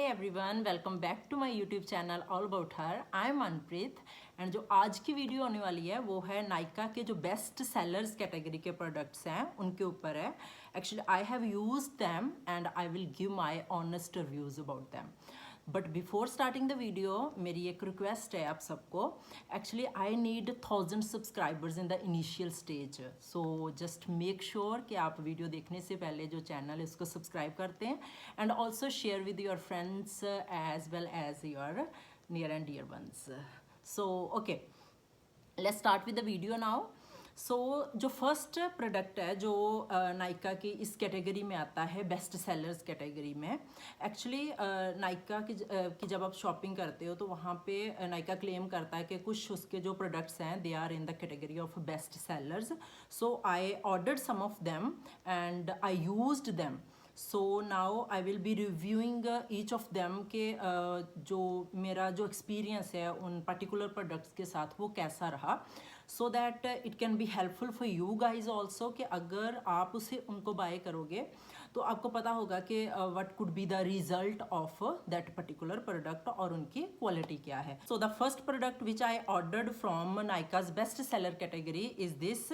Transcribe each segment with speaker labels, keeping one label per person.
Speaker 1: Everyone, welcome back to my YouTube channel all about her. I am Manpreet and जो आज की video होने वाली है वो है नायका के जो बेस्ट सेलर्स कैटेगरी के प्रोडक्ट्स हैं उनके ऊपर है। Actually I have used them and I will give my honest reviews about them. But before starting the video मेरी एक रिक्वेस्ट है आप सबको। Actually I need 1000 subscribers in the initial stage, so just make sure कि आप video देखने से पहले जो चैनल है उसको सब्सक्राइब करते हैं and also share with your friends as well as your near and dear ones. So okay, let's start with the video now. So जो फर्स्ट प्रोडक्ट है जो नायका की इस कैटेगरी में आता है, बेस्ट सेलर्स कैटेगरी में। एक्चुअली नायका की जब आप शॉपिंग करते हो तो वहाँ पे नायका क्लेम करता है कि कुछ उसके जो प्रोडक्ट्स हैं they are in the category of best sellers. So I ordered some of them and I used them. So now I will be reviewing each of them के जो मेरा जो एक्सपीरियंस है उन पर्टिकुलर प्रोडक्ट्स के साथ वो कैसा रहा, so that it can be helpful for you guys also कि अगर आप उसे उनको बाय करोगे तो आपको पता होगा कि what could be the result of that particular product और उनकी क्वालिटी क्या है। So the first product which I ordered from नायकाज best seller category is this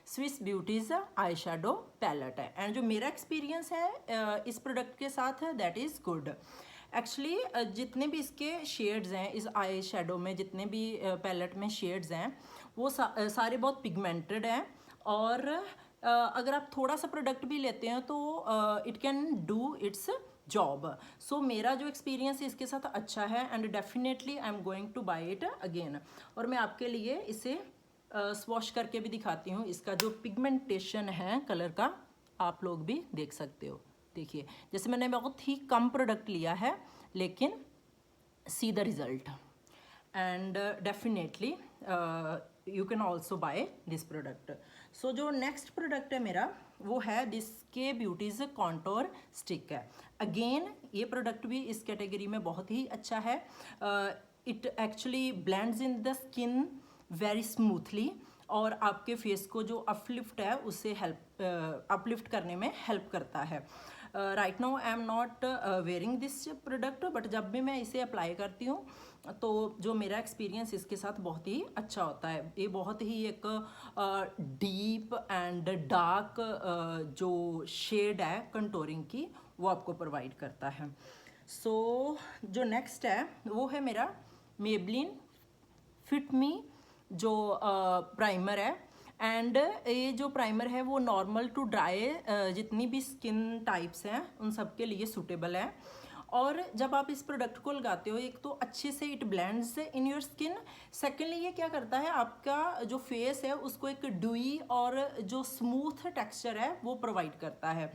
Speaker 1: Swiss Beauty's eye shadow palette है। एंड जो मेरा एक्सपीरियंस है इस प्रोडक्ट के साथ दैट इज़ गुड। एक्चुअली जितने भी इसके शेड्स हैं इस आई शेडो में, जितने भी पैलेट में शेड्स हैं वो सारे बहुत पिगमेंटेड हैं और अगर आप थोड़ा सा प्रोडक्ट भी लेते हैं तो it can do its job. So मेरा जो एक्सपीरियंस इसके साथ अच्छा है and definitely I am going to buy it again. और मैं आपके लिए इसे स्वॉश करके भी दिखाती हूँ। इसका जो पिगमेंटेशन है कलर का आप लोग भी देख सकते हो। देखिए, जैसे मैंने बहुत ही कम प्रोडक्ट लिया है लेकिन see the result and definitely you can also buy this product. So जो नेक्स्ट प्रोडक्ट है मेरा वो है दिस के ब्यूटीज कॉन्टोर स्टिक है। अगेन ये प्रोडक्ट भी इस कैटेगरी में बहुत ही अच्छा है। It actually blends in the skin very smoothly और आपके फेस को जो अपलिफ्ट है उसे अपलिफ्ट करने में हेल्प करता है। Right now I am not wearing this product, but जब भी मैं इसे अप्लाई करती हूँ तो जो मेरा एक्सपीरियंस इसके साथ बहुत ही अच्छा होता है। ये बहुत ही एक डीप एंड डार्क जो शेड है कंटोरिंग की वो आपको प्रोवाइड करता है। सो जो नेक्स्ट है वो है मेरा मेबलिन फिट मी जो प्राइमर है। एंड ये जो प्राइमर है वो नॉर्मल टू ड्राई जितनी भी स्किन टाइप्स हैं उन सब के लिए सूटेबल है। और जब आप इस प्रोडक्ट को लगाते हो एक तो अच्छे से it blends in your skin. Secondly ये क्या करता है, आपका जो फेस है उसको एक ड्यूई और जो स्मूथ टेक्सचर है वो प्रोवाइड करता है।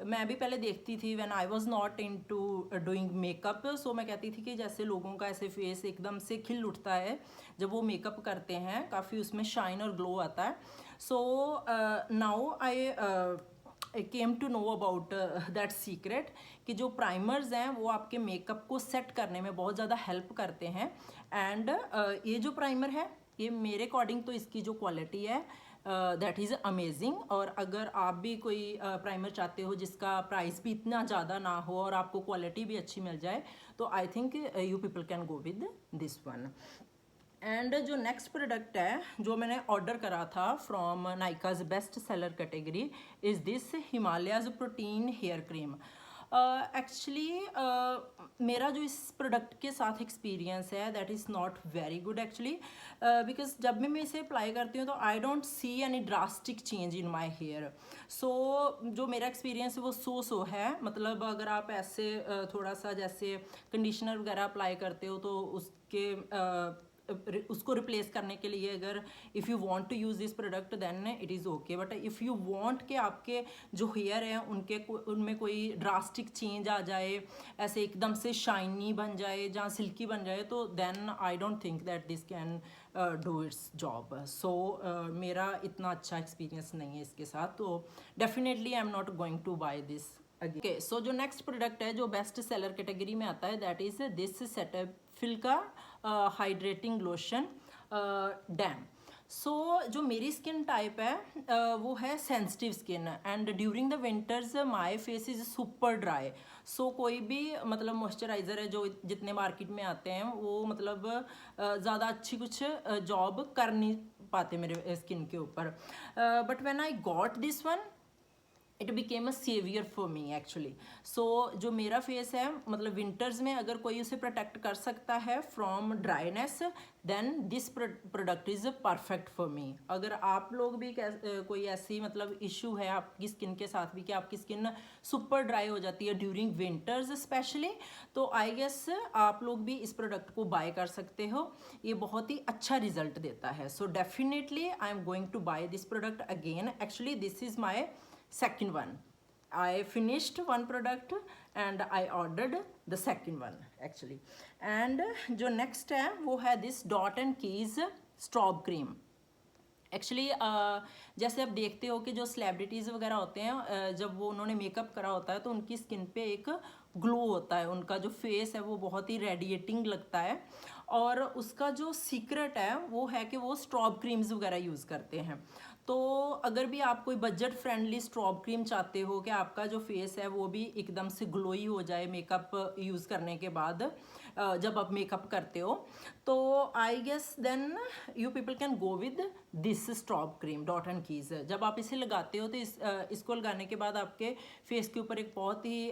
Speaker 1: मैं भी पहले देखती थी when I was not into doing makeup, so मैं कहती थी कि जैसे लोगों का ऐसे फेस एकदम से खिल उठता है जब वो मेकअप करते हैं, काफ़ी उसमें शाइन और ग्लो आता है। So now I came to know about that secret कि जो प्राइमर्स हैं वो आपके मेकअप को सेट करने में बहुत ज़्यादा हेल्प करते हैं। एंड ये जो प्राइमर है ये मेरे अकॉर्डिंग तो इसकी जो क्वालिटी है दैट इज़ अमेजिंग। और अगर आप भी कोई प्राइमर चाहते हो जिसका प्राइस भी इतना ज़्यादा ना हो और आपको क्वालिटी भी अच्छी मिल जाए तो I think you people can go with this one. And जो नेक्स्ट प्रोडक्ट है जो मैंने ऑर्डर करा था from नायकाज best seller category is this Himalaya's protein hair cream. Actually मेरा जो इस प्रोडक्ट के साथ एक्सपीरियंस है that is not very good actually, because जब भी मैं इसे अप्लाई करती हूँ तो I don't see any drastic change in my hair. So जो मेरा एक्सपीरियंस है वो सो है। मतलब अगर आप ऐसे थोड़ा सा जैसे कंडीशनर वगैरह अप्लाई करते हो तो उसको रिप्लेस करने के लिए अगर if you want to use this product then it is okay. But if you want कि आपके जो हेयर हैं उनमें कोई ड्रास्टिक चेंज आ जाए, ऐसे एकदम से शाइनी बन जाए, जहाँ सिल्की बन जाए, तो then I don't think that this can do its job. So मेरा इतना अच्छा एक्सपीरियंस नहीं है इसके साथ, तो definitely I am not going to buy this again. Okay, so जो नेक्स्ट प्रोडक्ट है जो बेस्ट सेलर कैटेगरी में आता है that is this Cetaphil hydrating lotion डैम। सो जो मेरी स्किन टाइप है वो है sensitive skin, and during the winters my face is super dry. So कोई भी मतलब मॉइस्चराइज़र है जो जितने मार्केट में आते हैं वो मतलब ज़्यादा अच्छी कुछ जॉब कर नहीं पाते मेरे स्किन के ऊपर। But when I got this one it became a saviour for me actually. So जो मेरा फेस है मतलब विंटर्स में अगर कोई उसे प्रोटेक्ट कर सकता है from dryness, then this product is perfect for me. अगर आप लोग भी कोई ऐसी मतलब इशू है आपकी स्किन के साथ भी कि आपकी स्किन सुपर ड्राई हो जाती है ड्यूरिंग विंटर्स स्पेशली, तो आई गेस आप लोग भी इस प्रोडक्ट को बाय कर सकते हो। ये बहुत ही अच्छा रिजल्ट देता है। So definitely I am going to buy this product again. Actually this is my second one. I finished one product and I ordered the second one actually. And जो next है वो है this Dot and Keys strobe cream. Actually जैसे आप देखते हो कि जो सेलिब्रिटीज़ वगैरह होते हैं जब वो उन्होंने मेकअप करा होता है तो उनकी स्किन पे एक ग्लो होता है, उनका जो फेस है वो बहुत ही रेडिएटिंग लगता है। और उसका जो सीक्रेट है वो है कि वो स्ट्रॉब क्रीम्स वगैरह यूज़ करते हैं। तो अगर भी आप कोई बजट फ्रेंडली स्ट्रॉब क्रीम चाहते हो कि आपका जो फेस है वो भी एकदम से ग्लोई हो जाए मेकअप यूज़ करने के बाद, जब आप मेकअप करते हो, तो I guess then you people can go with this strobe cream dot and keys. जब आप इसे लगाते हो तो इसको लगाने के बाद आपके फेस के ऊपर एक बहुत ही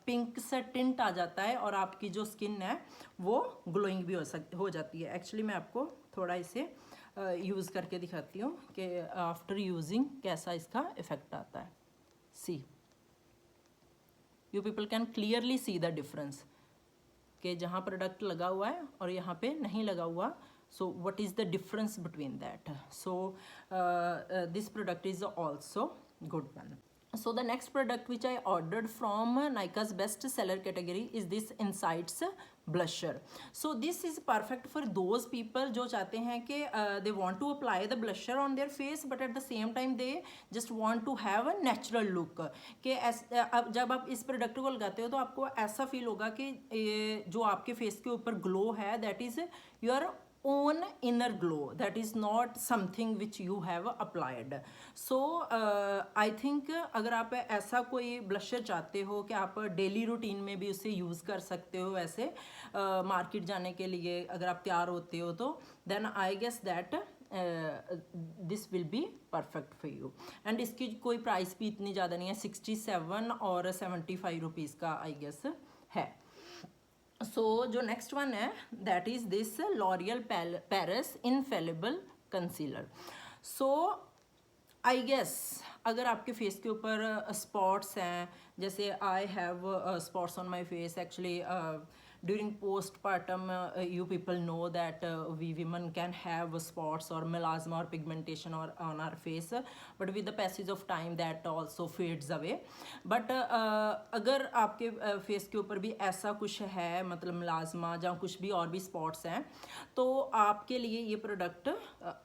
Speaker 1: पिंक सा टिंट आ जाता है और आपकी जो स्किन है वो ग्लोइंग भी हो जाती है। एक्चुअली मैं आपको थोड़ा इसे यूज़ करके दिखाती हूँ कि आफ्टर यूजिंग कैसा इसका इफ़ेक्ट आता है। See you people can clearly see the difference कि जहाँ प्रोडक्ट लगा हुआ है और यहाँ पे नहीं लगा हुआ। So what is the difference between that? So this product is also good one. So the next product which I ordered from Nykaa's best seller category is this Insights blusher. So this is perfect for those people जो चाहते हैं कि they want to apply the blusher on their face but at the same time they just want to have a natural look. कि जब आप इस product को लगाते हो तो आपको ऐसा फील होगा कि जो आपके फेस के ऊपर ग्लो है that is your own inner glow, that is not something which you have applied. So I think अगर आप ऐसा कोई ब्लशर चाहते हो कि आप डेली रूटीन में भी उसे यूज़ कर सकते हो, ऐसे मार्केट जाने के लिए अगर आप तैयार होते हो तो then I guess that this will be perfect for you. And इसकी कोई प्राइस भी इतनी ज़्यादा नहीं है, 67 और 75 रुपीज़ का आई गेस है। सो जो नेक्स्ट वन है that is this L'Oreal Paris Infallible concealer. So I guess अगर आपके फेस के ऊपर स्पॉट्स हैं, जैसे I have spots on my face actually during postpartum you people know that we women can have spots or melasma or pigmentation or on our face, but with the passage of time that also fades away. but अगर आपके face के ऊपर भी ऐसा कुछ है मतलब melasma या कुछ भी और भी स्पॉट्स हैं तो आपके लिए ये प्रोडक्ट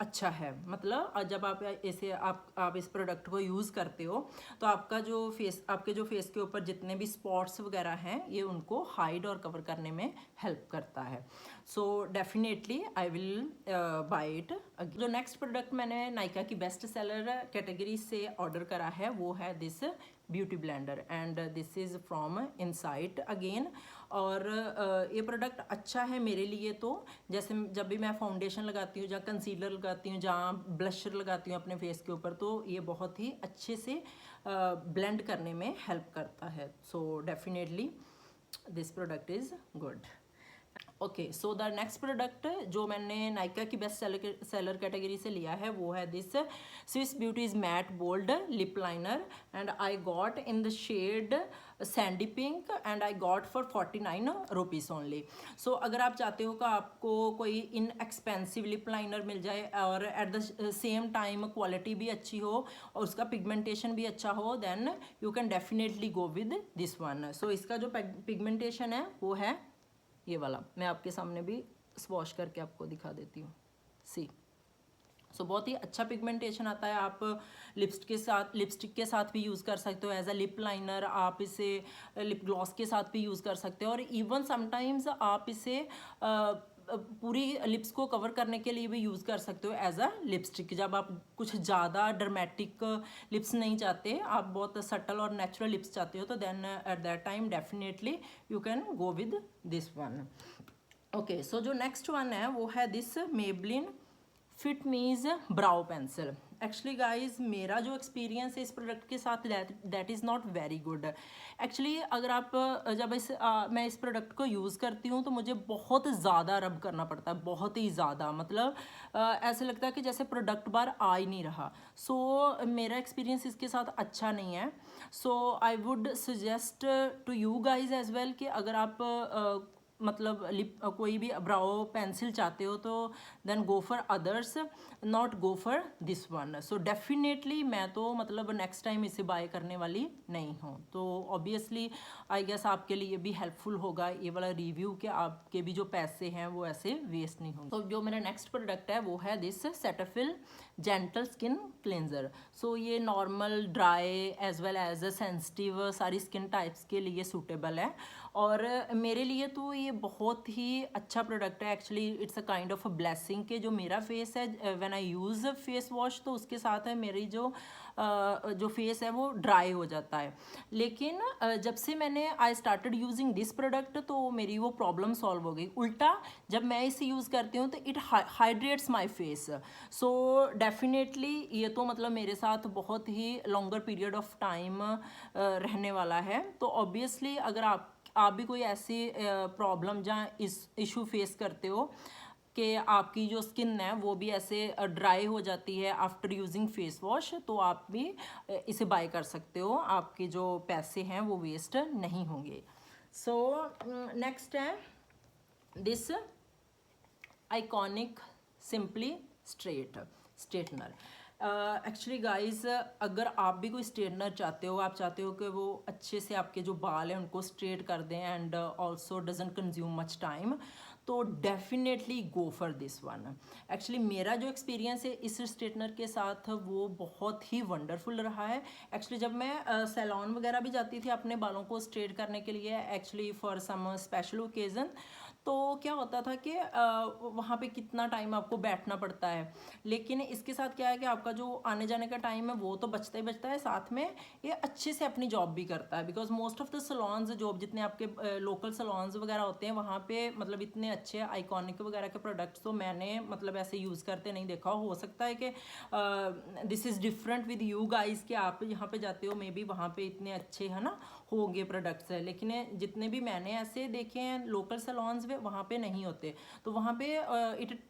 Speaker 1: अच्छा है। मतलब जब आप इसे आप इस प्रोडक्ट को यूज़ करते हो तो आपका जो आपके जो फेस के ऊपर जितने भी स्पॉट्स वगैरह हैं ये उनको हाइड और कवर करने में हेल्प करता है। So definitely I will buy it. जो नेक्स्ट प्रोडक्ट मैंने नायका की बेस्ट सेलर कैटेगरी से ऑर्डर करा है वो है this beauty blender and this is from insight again. और ये प्रोडक्ट अच्छा है मेरे लिए, तो जैसे जब भी मैं फाउंडेशन लगाती हूँ या कंसीलर लगाती हूँ या ब्लशर लगाती हूँ अपने फेस के ऊपर तो ये बहुत ही अच्छे से ब्लेंड करने में हेल्प करता है। So definitely this product is good. Okay, so the next product जो मैंने नायका की बेस्ट सेलर कैटेगरी से लिया है वो है this Swiss Beauty's matte bold lip liner and I got in the shade sandy pink and I got for 49 rupees only. So अगर आप चाहते हो कि आपको कोई इन एक्सपेंसिव लिप लाइनर मिल जाए और at the same time quality भी अच्छी हो और उसका पिगमेंटेशन भी अच्छा हो, then you can definitely go with this one. So इसका जो पिगमेंटेशन है वो है ये वाला, मैं आपके सामने भी स्वॉश करके आपको दिखा देती हूँ। सी सो बहुत ही अच्छा पिगमेंटेशन आता है। आप लिपस्टिक के साथ भी यूज़ कर सकते हो एज अ लिप लाइनर, आप इसे लिप ग्लॉस के साथ भी यूज़ कर सकते हो और इवन समटाइम्स आप इसे पूरी लिप्स को कवर करने के लिए भी यूज़ कर सकते हो एज अ लिपस्टिक। जब आप कुछ ज़्यादा ड्रामेटिक लिप्स नहीं चाहते, आप बहुत सटल और नेचुरल लिप्स चाहते हो, तो then at that time definitely you can go with this one. Okay, so जो नेक्स्ट वन है वो है दिस मेबलिन फिट मीज ब्राउ पेंसिल। एक्चुअली गाइज मेरा जो एक्सपीरियंस है इस प्रोडक्ट के साथ that is not very good. Actually अगर आप जब मैं इस प्रोडक्ट को यूज़ करती हूँ तो मुझे बहुत ज़्यादा रब करना पड़ता है, बहुत ही ज़्यादा, मतलब ऐसे लगता है कि जैसे प्रोडक्ट बार आ ही नहीं रहा। सो मेरा एक्सपीरियंस इसके साथ अच्छा नहीं है। So I would suggest to you guys as well कि अगर आप मतलब कोई भी ब्राउ पेंसिल चाहते हो तो then go for others, not go for this one. So definitely मैं तो मतलब नेक्स्ट टाइम इसे बाय करने वाली नहीं हूँ। तो ऑब्वियसली आई गेस आपके लिए भी हेल्पफुल होगा ये वाला रिव्यू कि आपके भी जो पैसे हैं वो ऐसे वेस्ट नहीं होंगे। तो जो मेरा नेक्स्ट प्रोडक्ट है वो है this Cetaphil gentle skin cleanser. So ये normal, dry as well as sensitive सारी स्किन टाइप्स के लिए सूटेबल है, और मेरे लिए तो ये बहुत ही अच्छा प्रोडक्ट है। Actually it's a kind of a blessing कि जो मेरा फेस है when I use face wash तो उसके साथ है मेरी जो फेस है वो ड्राई हो जाता है। लेकिन जब से मैंने I started using this product तो मेरी वो प्रॉब्लम सॉल्व हो गई। उल्टा जब मैं इसे यूज़ करती हूँ तो it hydrates my face. So definitely ये तो मतलब मेरे साथ बहुत ही लॉन्गर पीरियड ऑफ टाइम रहने वाला है। तो ऑब्वियसली अगर आप भी कोई ऐसी प्रॉब्लम जहाँ इस इशू फेस करते हो कि आपकी जो स्किन है वो भी ऐसे ड्राई हो जाती है आफ्टर यूजिंग फेस वॉश, तो आप भी इसे बाय कर सकते हो, आपके जो पैसे हैं वो वेस्ट नहीं होंगे। सो नेक्स्ट है this iconic simply straightener. Actually guys अगर आप भी कोई स्ट्रेटनर चाहते हो, आप चाहते हो कि वो अच्छे से आपके जो बाल हैं उनको स्ट्रेट कर दें and also doesn't consume much time, तो definitely go for this one. Actually मेरा जो एक्सपीरियंस है इस स्ट्रेटनर के साथ वो बहुत ही वंडरफुल रहा है। एक्चुअली जब मैं सैलून वगैरह भी जाती थी अपने बालों को स्ट्रेट करने के लिए, actually for some special occasion, तो क्या होता था कि वहाँ पे कितना टाइम आपको बैठना पड़ता है। लेकिन इसके साथ क्या है कि आपका जो आने जाने का टाइम है वो तो बचता ही बचता है, साथ में ये अच्छे से अपनी जॉब भी करता है। Because most of the salons job जितने आपके लोकल सलॉन्स वगैरह होते हैं वहाँ पे मतलब इतने अच्छे आइकॉनिक वगैरह के प्रोडक्ट्स तो मैंने मतलब ऐसे यूज़ करते नहीं देखा। हो सकता है कि this is different with you guys कि आप यहाँ पे जाते हो मे बी वहाँ पे इतने अच्छे है ना होंगे प्रोडक्ट्स है, लेकिन जितने भी मैंने ऐसे देखे हैं लोकल सलॉन्स में वहाँ पे नहीं होते। तो वहाँ पे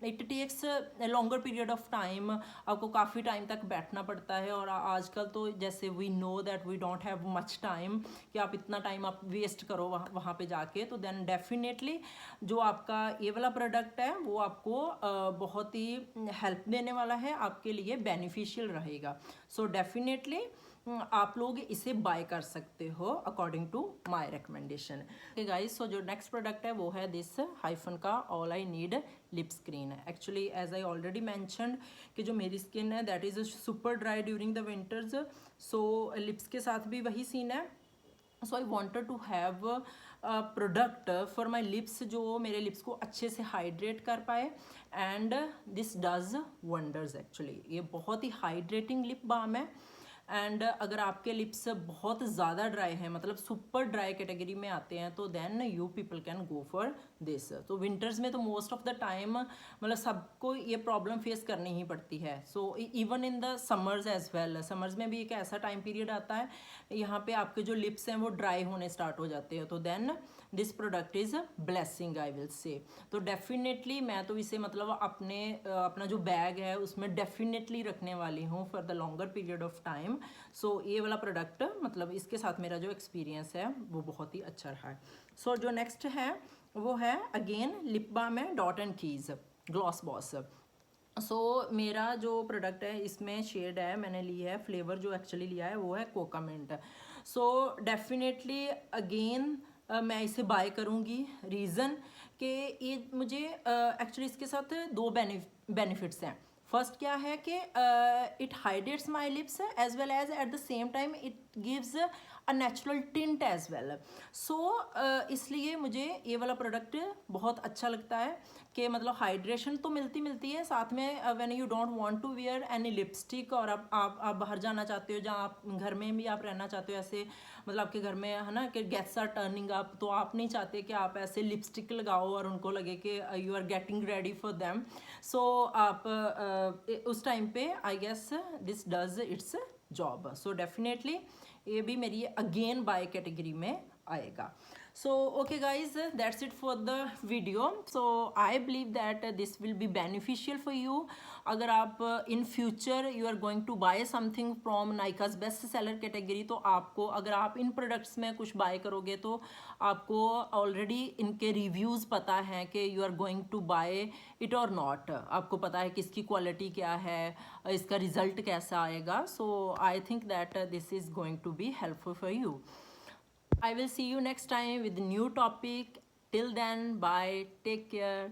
Speaker 1: it takes longer period of time, आपको काफ़ी टाइम तक बैठना पड़ता है। और आजकल तो जैसे we know that we don't have much time कि आप इतना टाइम आप वेस्ट करो वहाँ पे जाके, तो देन डेफिनेटली जो आपका ये वाला प्रोडक्ट है वो आपको बहुत ही हेल्प देने वाला है, आपके लिए बेनिफिशियल रहेगा। सो डेफिनेटली आप लोग इसे बाय कर सकते हो according to my recommendation. Guys, so जो नेक्स्ट प्रोडक्ट है वो है दिस हाइफन का all I need lip screen. Actually as I already mentioned कि जो मेरी स्किन है that is super dry during the winters, so lips के साथ भी वही सीन है। So I wanted to have product for my lips जो मेरे लिप्स को अच्छे से हाइड्रेट कर पाए, and this does wonders. Actually ये बहुत ही हाइड्रेटिंग लिप बाम है, एंड अगर आपके लिप्स बहुत ज़्यादा ड्राई हैं, मतलब सुपर ड्राई कैटेगरी में आते हैं, तो then you people can go for this. तो विंटर्स में तो मोस्ट ऑफ द टाइम मतलब सबको ये प्रॉब्लम फेस करनी ही पड़ती है। So even in the summers as well, summers में भी एक ऐसा टाइम पीरियड आता है यहाँ पे आपके जो लिप्स हैं वो ड्राई होने स्टार्ट हो जाते हैं, तो then this product is blessing I will say. तो डेफिनेटली मैं तो इसे मतलब अपना जो बैग है उसमें डेफिनेटली रखने वाली हूँ for the longer period of time. So ये वाला प्रोडक्ट मतलब इसके साथ मेरा जो एक्सपीरियंस है वो बहुत ही अच्छा रहा है। सो जो नेक्स्ट है वो है अगेन लिप बाम है Dot and Key's gloss boss. So मेरा जो प्रोडक्ट है इसमें शेड है मैंने ली है, फ्लेवर जो एक्चुअली लिया है वो है कोकामेंट। सो डेफिनेटली अगेन मैं इसे बाय करूँगी, रीज़न कि ये मुझे एक्चुअली इसके साथ दो बेनिफिट्स हैं। फर्स्ट क्या है कि it hydrates my lips as well as at the same time it gives a natural tint as well. So इसलिए मुझे ये वाला प्रोडक्ट बहुत अच्छा लगता है कि मतलब हाइड्रेशन तो मिलती है, साथ में when you don't want to wear any lipstick, और आप बाहर जाना चाहते हो, जहाँ आप घर में भी आप रहना चाहते हो ऐसे, मतलब आपके घर में है ना कि गेट्स आर टर्निंग अप, तो आप नहीं चाहते कि आप ऐसे लिपस्टिक लगाओ और उनको लगे कि you are getting ready for them. So आप उस टाइम पे I guess this does its job. So definitely ये भी मेरी अगेन बाय कैटेगरी में आएगा। So okay guys, that's it for the video. So I believe that this will be beneficial for you. अगर आप in future you are going to buy something from Nyka's best seller category, तो आपको अगर आप इन products में कुछ buy करोगे तो आपको already इनके reviews पता है कि you are going to buy it or not, आपको पता है कि इसकी quality क्या है, इसका result कैसा आएगा. So I think that this is going to be helpful for you. I will see you next time with a new topic. Till then, bye. Take care.